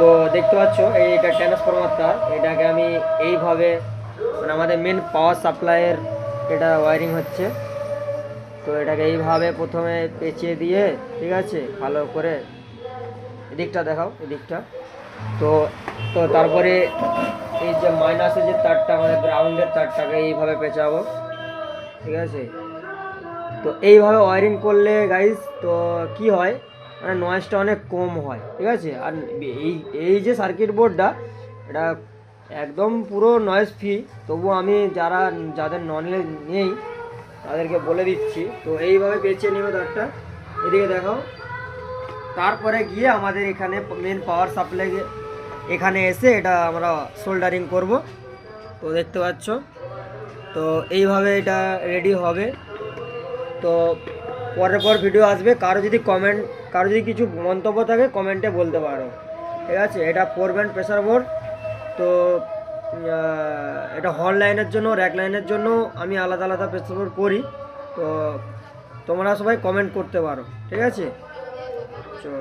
তো দেখতে পাচ্ছ এইটা ট্রান্সফরমার তার, এটাকে আমি এইভাবে মানে আমাদের মেন পাওয়ার সাপ্লাইয়ের এটা ওয়ারিং হচ্ছে। তো এটাকে এইভাবে প্রথমে পেঁচিয়ে দিয়ে, ঠিক আছে, ভালো করে এদিকটা দেখাও, এদিকটা। তো তো তারপরে এই যে মাইনাসের যে তারটা মানে গ্রাউন্ডের তারটাকে এইভাবে পেঁচাবো, ঠিক আছে। তো এইভাবে ওয়ারিং করলে গাইস তো কি হয়, মানে নয়েজটা অনেক কম হয়, ঠিক আছে। আর এই এই যে সার্কিট বোর্ডটা, এটা একদম পুরো নয়েজ ফ্রি। তবু আমি যাদের নলেজ নেই তাদেরকে বলে দিচ্ছি। তো এইভাবে পেঁচিয়ে নেবে তারটা, এদিকে দেখাও। তারপরে গিয়ে আমাদের এখানে মেন পাওয়ার সাপ্লাই এখানে এসে এটা আমরা সোল্ডারিং করব। তো দেখতে পাচ্ছ, তো এইভাবে এটা রেডি হবে। তো পরের পর ভিডিও আসবে, কারো যদি কিছু মন্তব্য থাকে কমেন্টে বলতে পারো, ঠিক আছে। এটা 4 ব্যান্ড প্রেসার বোর্ড। তো এটা হল লাইনের জন্য, র্যাক লাইনের জন্য আমি আলাদা আলাদা প্রেসার বোর্ড করি। তো তোমরা সবাই কমেন্ট করতে পারো, ঠিক আছে। তো